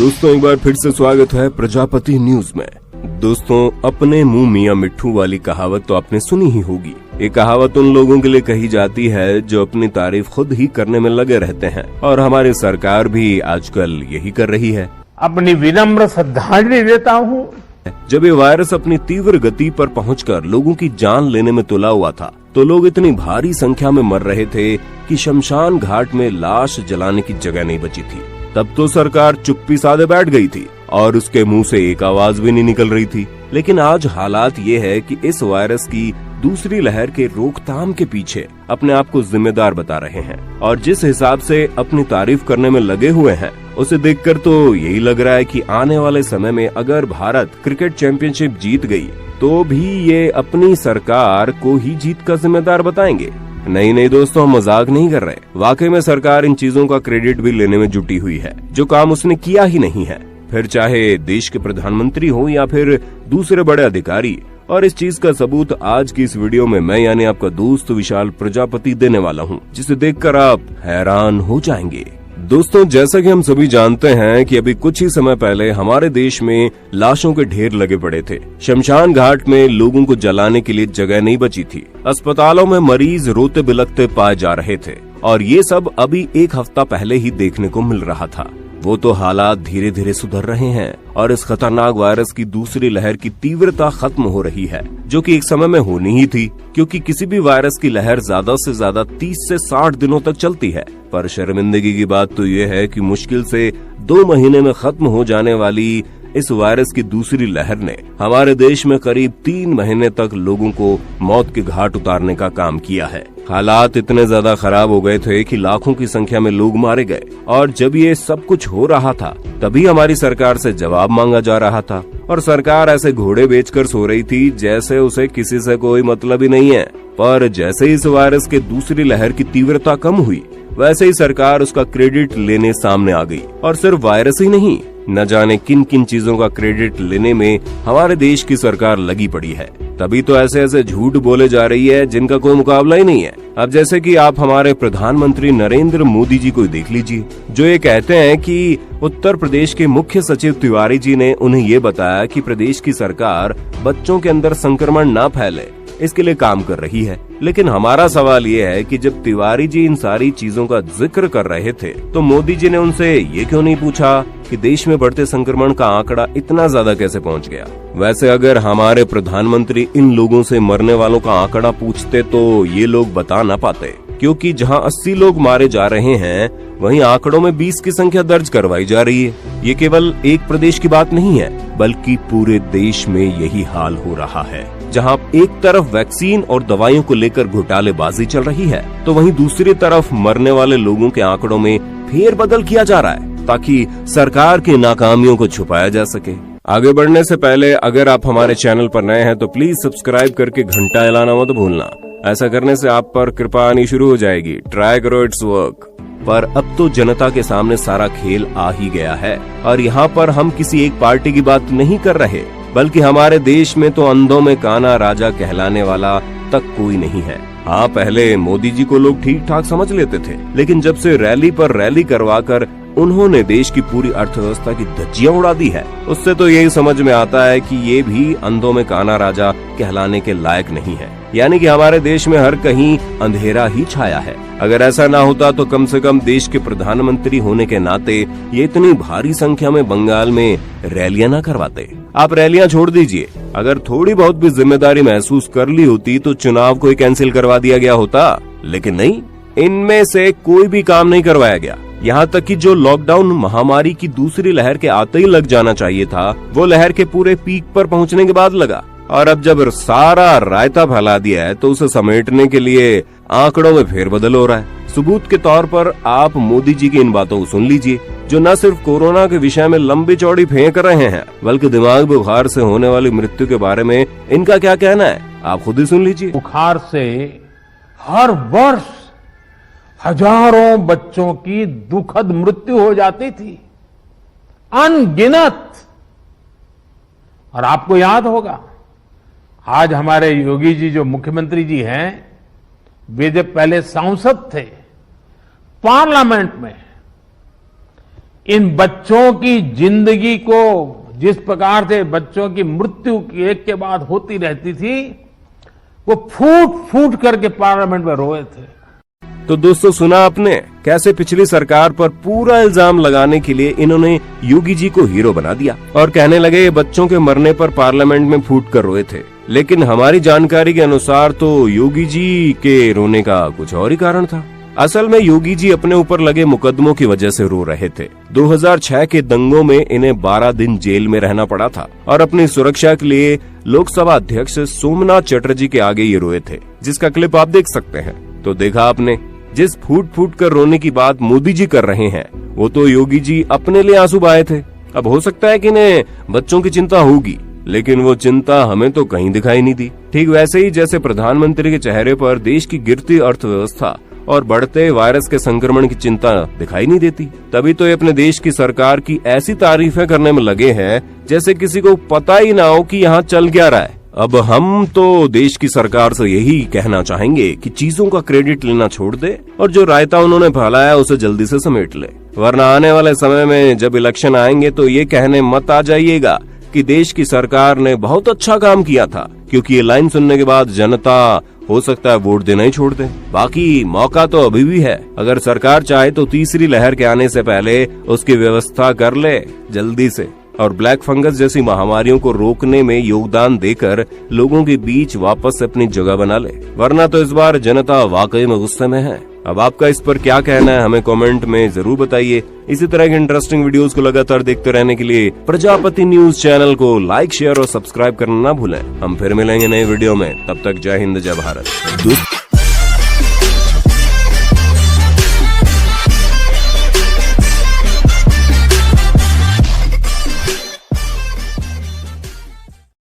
दोस्तों एक बार फिर से स्वागत है प्रजापति न्यूज में। दोस्तों अपने मुंह मियां मिट्ठू वाली कहावत तो आपने सुनी ही होगी। ये कहावत उन लोगों के लिए कही जाती है जो अपनी तारीफ खुद ही करने में लगे रहते हैं, और हमारी सरकार भी आजकल यही कर रही है। अपनी विनम्र श्रद्धांजलि देता हूँ। जब ये वायरस अपनी तीव्र गति पर पहुंचकर लोगों की जान लेने में तुला हुआ था, तो लोग इतनी भारी संख्या में मर रहे थे कि शमशान घाट में लाश जलाने की जगह नहीं बची थी। तब तो सरकार चुप्पी साधे बैठ गई थी और उसके मुंह से एक आवाज भी नहीं निकल रही थी। लेकिन आज हालात ये है कि इस वायरस की दूसरी लहर के रोकथाम के पीछे अपने आप को जिम्मेदार बता रहे हैं, और जिस हिसाब से अपनी तारीफ करने में लगे हुए हैं उसे देखकर तो यही लग रहा है कि आने वाले समय में अगर भारत क्रिकेट चैंपियनशिप जीत गई तो भी ये अपनी सरकार को ही जीत का जिम्मेदार बताएंगे। नहीं दोस्तों, हम मजाक नहीं कर रहे। वाकई में सरकार इन चीजों का क्रेडिट भी लेने में जुटी हुई है जो काम उसने किया ही नहीं है, फिर चाहे देश के प्रधानमंत्री हो या फिर दूसरे बड़े अधिकारी। और इस चीज का सबूत आज की इस वीडियो में मैं यानी आपका दोस्त विशाल प्रजापति देने वाला हूँ, जिसे देखकर आप हैरान हो जाएंगे। दोस्तों जैसा कि हम सभी जानते हैं कि अभी कुछ ही समय पहले हमारे देश में लाशों के ढेर लगे पड़े थे। शमशान घाट में लोगों को जलाने के लिए जगह नहीं बची थी। अस्पतालों में मरीज रोते बिलखते पाए जा रहे थे, और ये सब अभी एक हफ्ता पहले ही देखने को मिल रहा था। वो तो हालात धीरे धीरे सुधर रहे हैं और इस खतरनाक वायरस की दूसरी लहर की तीव्रता खत्म हो रही है, जो कि एक समय में होनी ही थी, क्योंकि किसी भी वायरस की लहर ज्यादा से ज्यादा 30 से 60 दिनों तक चलती है। पर शर्मिंदगी की बात तो ये है कि मुश्किल से 2 महीने में खत्म हो जाने वाली इस वायरस की दूसरी लहर ने हमारे देश में करीब 3 महीने तक लोगों को मौत के घाट उतारने का काम किया है। हालात इतने ज्यादा खराब हो गए थे कि लाखों की संख्या में लोग मारे गए, और जब ये सब कुछ हो रहा था तभी हमारी सरकार से जवाब मांगा जा रहा था, और सरकार ऐसे घोड़े बेचकर सो रही थी जैसे उसे किसी से कोई मतलब ही नहीं है। पर जैसे ही इस वायरस के दूसरी लहर की तीव्रता कम हुई, वैसे ही सरकार उसका क्रेडिट लेने सामने आ गई। और सिर्फ वायरस ही नहीं, न जाने किन किन चीजों का क्रेडिट लेने में हमारे देश की सरकार लगी पड़ी है। तभी तो ऐसे ऐसे झूठ बोले जा रही है जिनका कोई मुकाबला ही नहीं है। अब जैसे कि आप हमारे प्रधानमंत्री नरेंद्र मोदी जी को देख लीजिए, जो ये कहते हैं कि उत्तर प्रदेश के मुख्य सचिव तिवारी जी ने उन्हें ये बताया कि प्रदेश की सरकार बच्चों के अंदर संक्रमण न फैले इसके लिए काम कर रही है। लेकिन हमारा सवाल ये है कि जब तिवारी जी इन सारी चीजों का जिक्र कर रहे थे तो मोदी जी ने उनसे ये क्यों नहीं पूछा कि देश में बढ़ते संक्रमण का आंकड़ा इतना ज्यादा कैसे पहुंच गया। वैसे अगर हमारे प्रधानमंत्री इन लोगों से मरने वालों का आंकड़ा पूछते तो ये लोग बता न पाते, क्योंकि जहां 80 लोग मारे जा रहे हैं वहीं आंकड़ों में 20 की संख्या दर्ज करवाई जा रही है। ये केवल एक प्रदेश की बात नहीं है, बल्कि पूरे देश में यही हाल हो रहा है। जहां एक तरफ वैक्सीन और दवाइयों को लेकर घोटालेबाजी चल रही है, तो वहीं दूसरी तरफ मरने वाले लोगों के आंकड़ों में फेरबदल किया जा रहा है, ताकि सरकार की नाकामियों को छुपाया जा सके। आगे बढ़ने से पहले अगर आप हमारे चैनल पर नए हैं तो प्लीज सब्सक्राइब करके घंटा हिलाना मत भूलना। ऐसा करने से आप पर कृपा आनी शुरू हो जाएगी। ट्राई करो, इट्स वर्क। पर अब तो जनता के सामने सारा खेल आ ही गया है, और यहाँ पर हम किसी एक पार्टी की बात नहीं कर रहे, बल्कि हमारे देश में तो अंधों में काना राजा कहलाने वाला तक कोई नहीं है। हाँ, पहले मोदी जी को लोग ठीक ठाक समझ लेते थे, लेकिन जब से रैली पर रैली करवाकर उन्होंने देश की पूरी अर्थव्यवस्था की धज्जियां उड़ा दी है, उससे तो यही समझ में आता है कि ये भी अंधों में काना राजा कहलाने के लायक नहीं है। यानी कि हमारे देश में हर कहीं अंधेरा ही छाया है। अगर ऐसा ना होता तो कम से कम देश के प्रधानमंत्री होने के नाते ये इतनी भारी संख्या में बंगाल में रैलियां ना करवाते। आप रैलियां छोड़ दीजिए, अगर थोड़ी बहुत भी जिम्मेदारी महसूस कर ली होती तो चुनाव को ही कैंसिल करवा दिया गया होता, लेकिन नहीं, इनमें से कोई भी काम नहीं करवाया गया। यहाँ तक कि जो लॉकडाउन महामारी की दूसरी लहर के आते ही लग जाना चाहिए था, वो लहर के पूरे पीक पर पहुँचने के बाद लगा, और अब जब सारा रायता फैला दिया है तो उसे समेटने के लिए आंकड़ों में फेरबदल हो रहा है। सबूत के तौर पर आप मोदी जी की इन बातों को सुन लीजिए, जो न सिर्फ कोरोना के विषय में लंबी चौड़ी फेंक रहे हैं, बल्कि दिमाग बुखार से होने वाली मृत्यु के बारे में इनका क्या कहना है, आप खुद ही सुन लीजिए। बुखार से हर वर्ष हजारों बच्चों की दुखद मृत्यु हो जाती थी, अनगिनत। और आपको याद होगा, आज हमारे योगी जी जो मुख्यमंत्री जी हैं, वे जब पहले सांसद थे, पार्लियामेंट में इन बच्चों की जिंदगी को जिस प्रकार से बच्चों की मृत्यु एक के बाद होती रहती थी, वो फूट फूट करके पार्लियामेंट में रोए थे। तो दोस्तों, सुना आपने कैसे पिछली सरकार पर पूरा इल्जाम लगाने के लिए इन्होंने योगी जी को हीरो बना दिया और कहने लगे बच्चों के मरने पर पार्लियामेंट में फूट कर रोए थे। लेकिन हमारी जानकारी के अनुसार तो योगी जी के रोने का कुछ और ही कारण था। असल में योगी जी अपने ऊपर लगे मुकदमों की वजह से रो रहे थे। 2006 के दंगों में इन्हें 12 दिन जेल में रहना पड़ा था और अपनी सुरक्षा के लिए लोकसभा अध्यक्ष सोमनाथ चटर्जी के आगे ये रोए थे, जिसका क्लिप आप देख सकते हैं। तो देखा आपने, जिस फूट फूट कर रोने की बात मोदी जी कर रहे हैं, वो तो योगी जी अपने लिए आंसू बहाए थे। अब हो सकता है कि इन्हें बच्चों की चिंता होगी, लेकिन वो चिंता हमें तो कहीं दिखाई नहीं दी। ठीक वैसे ही जैसे प्रधानमंत्री के चेहरे पर देश की गिरती अर्थव्यवस्था और बढ़ते वायरस के संक्रमण की चिंता दिखाई नहीं देती। तभी तो ये अपने देश की सरकार की ऐसी तारीफें करने में लगे हैं जैसे किसी को पता ही ना हो कि यहाँ चल क्या रहा है। अब हम तो देश की सरकार से यही कहना चाहेंगे कि चीजों का क्रेडिट लेना छोड़ दे और जो रायता उन्होंने फैलाया उसे जल्दी से समेट ले, वरना आने वाले समय में जब इलेक्शन आएंगे तो ये कहने मत आ जाइएगा कि देश की सरकार ने बहुत अच्छा काम किया था, क्योंकि ये लाइन सुनने के बाद जनता हो सकता है वोट देना ही छोड़ दे। बाकी मौका तो अभी भी है। अगर सरकार चाहे तो तीसरी लहर के आने से पहले उसकी व्यवस्था कर ले जल्दी से और ब्लैक फंगस जैसी महामारियों को रोकने में योगदान देकर लोगों के बीच वापस से अपनी जगह बना ले, वरना तो इस बार जनता वाकई में गुस्से में है। अब आपका इस पर क्या कहना है हमें कमेंट में जरूर बताइए। इसी तरह के इंटरेस्टिंग वीडियोस को लगातार देखते रहने के लिए प्रजापति न्यूज चैनल को लाइक, शेयर और सब्सक्राइब करना ना भूलें। हम फिर मिलेंगे नए वीडियो में, तब तक जय हिंद जय भारत।